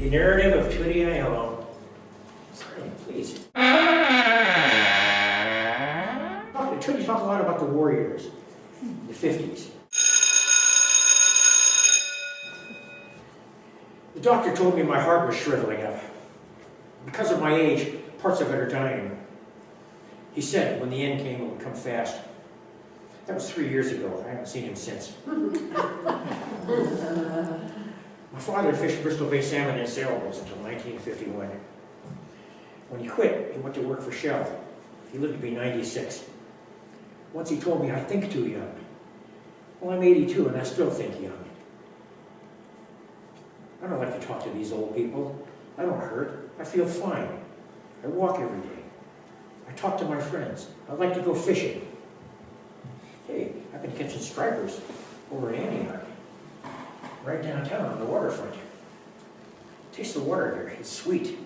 The narrative of Tutti Aiello. Sorry, please. Tutti talked a lot about the war years, the 50s. The doctor told me my heart was shriveling up. Because of my age, parts of it are dying. He said when the end came, it would come fast. That was 3 years ago. I haven't seen him since. My father fished Bristol Bay salmon in sailboats until 1951. When he quit, he went to work for Shell. He lived to be 96. Once he told me, I think too young. Well, I'm 82 and I still think young. I don't like to talk to these old people. I don't hurt. I feel fine. I walk every day. I talk to my friends. I like to go fishing. Hey, I've been catching stripers over in Antioch, right downtown on the waterfront. Taste the water here. It's sweet.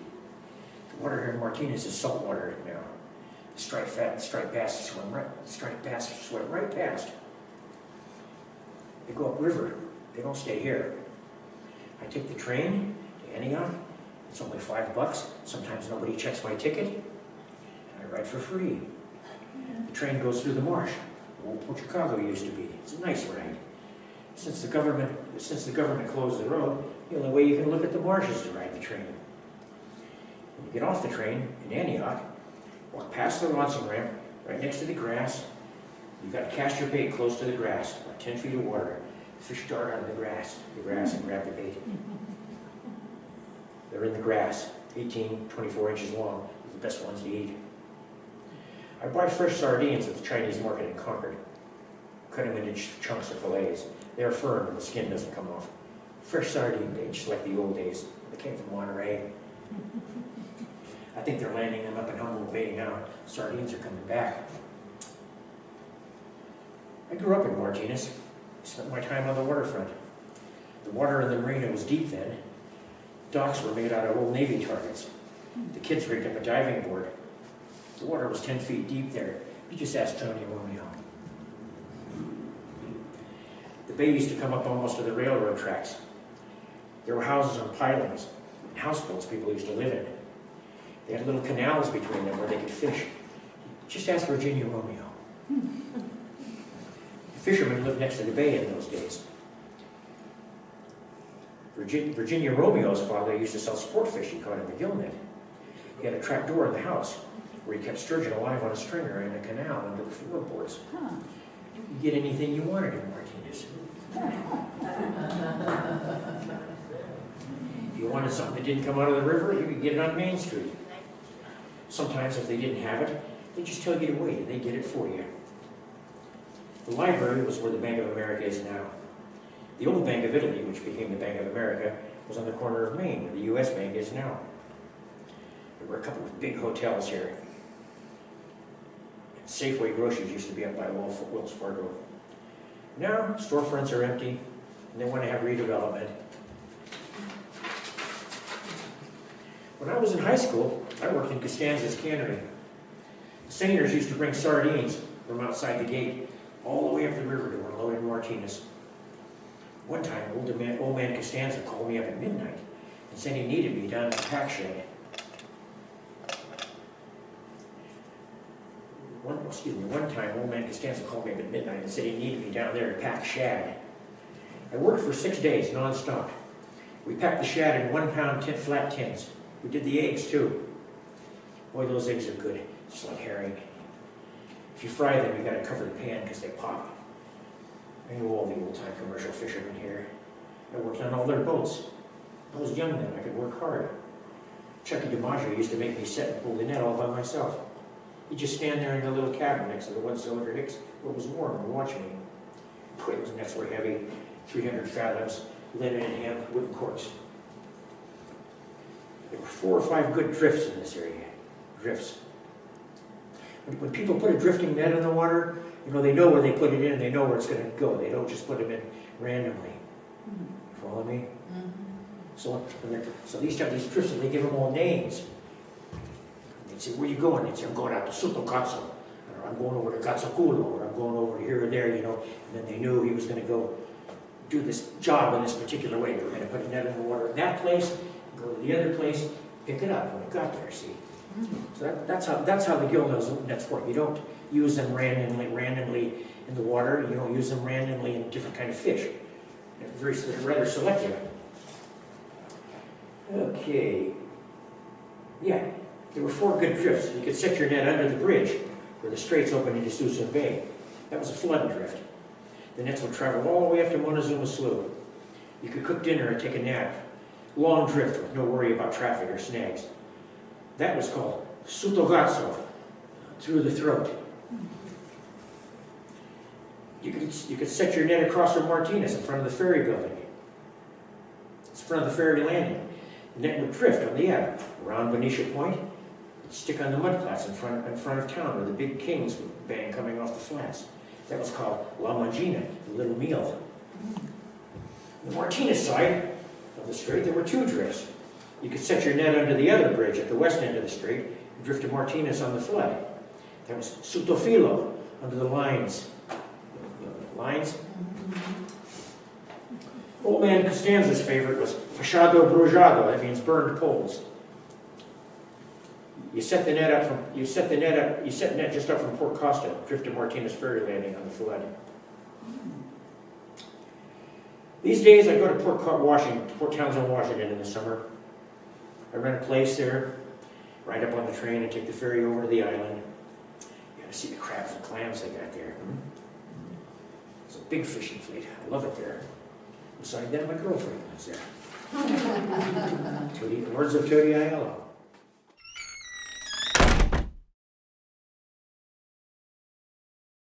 The water here in Martinez is salt water now. The striped bass swim right past. They go upriver. They don't stay here. I take the train to Antioch. It's only $5. Sometimes nobody checks my ticket. And I ride for free. The train goes through the marsh. Old Port Chicago used to be. It's a nice ride. Since the government closed the road, the only way you can look at the marsh is to ride the train. When you get off the train in Antioch, walk past the launching ramp, right next to the grass. You've got to cast your bait close to the grass, about 10 feet of water. Fish dart out of the grass and grab the bait. They're in the grass, 18, 24 inches long. They're the best ones to eat. I buy fresh sardines at the Chinese market in Concord. Cut them into chunks or fillets. They're firm and the skin doesn't come off. Fresh sardine bait, just like the old days. They came from Monterey. I think they're landing them up in Humboldt Bay now. Sardines are coming back. I grew up in Martinez. Spent my time on the waterfront. The water in the marina was deep then. Docks were made out of old Navy targets. The kids rigged up a diving board. The water was 10 feet deep there. You just ask Johnny Romeo. The bay used to come up almost to the railroad tracks. There were houses on pilings, and houseboats people used to live in. They had little canals between them where they could fish. Just ask Virginia Romeo. The fishermen lived next to the bay in those days. Virginia Romeo's father used to sell sport fish he caught in the gill net. He had a trap door in the house where he kept sturgeon alive on a stringer in a canal under the floorboards. You could get anything you wanted in Martinez. If you wanted something that didn't come out of the river, you could get it on Main Street. Sometimes if they didn't have it, they'd just tell you to wait and they'd get it for you. The library was where the Bank of America is now. The old Bank of Italy, which became the Bank of America, was on the corner of Main, where the U.S. Bank is now. There were a couple of big hotels here. Safeway groceries used to be up by Wells Fargo. Now, storefronts are empty, and they want to have redevelopment. When I was in high school, I worked in Costanza's cannery. The singers used to bring sardines from outside the gate all the way up the river to unload in Martinez. One time, old man Costanza called me up at midnight and said he needed me down at the pack shed. One time, old man Costanza called me up at midnight and said he needed me down there to pack shad. I worked for 6 days, non-stop. We packed the shad in 1 pound flat tins. We did the eggs, too. Boy, those eggs are good, just like herring. If you fry them, you gotta cover the pan because they pop. I knew all the old-time commercial fishermen here. I worked on all their boats. I was young then, I could work hard. Chucky DiMaggio used to make me sit and pull the net all by myself. He'd just stand there in the little cabin next to the one-cylinder Hicks where it was warm and watch me. Boy, those nets were heavy, 300 fathoms, linen and ham, wooden corks. There were 4 or 5 good drifts in this area. Drifts. When people put a drifting net in the water, they know where they put it in and they know where it's going to go. They don't just put them in randomly. Follow me? So these drifts, and they give them all names. They'd say, where are you going? They'd say, I'm going out to Sotocazzo, or I'm going over to Cazzaculo, or I'm going over to here or there, And then they knew he was going to go do this job in this particular way. They were going to put a net in the water in that place, go to the other place, pick it up when it got there, see? So that's how the gill nets work. You don't use them randomly in the water. You don't use them randomly in different kind of fish. They're rather selective. Okay. Yeah, there were 4 good drifts. You could set your net under the bridge where the straits open into Suisun Bay. That was a flood drift. The nets would travel all the way up to Montezuma Slough. You could cook dinner and take a nap. Long drift with no worry about traffic or snags. That was called Sutogazzo, through the throat. You could set your net across from Martinez in front of the ferry building. It's in front of the ferry landing. The net would drift on the ebb around Benicia Point, stick on the mudflats in front of town where the big kings would bang coming off the flats. That was called La Mangina, the little meal. On the Martinez side of the strait, there were 2 drifts. You could set your net under the other bridge at the west end of the strait and drift to Martinez on the flood. That was Sotofilo, under the lines. Lines? Old man Costanza's favorite was Fachado Brujado, that means burned poles. You set the net just up from Port Costa, drift to Martinez ferry landing on the flood. These days I go to Port Townsend, Washington in the summer. I rent a place there, ride up on the train and take the ferry over to the island. You gotta see the crabs and clams they got there. It's a big fishing fleet. I love it there. Besides that, my girlfriend lives there. Words of Tutti Aiello.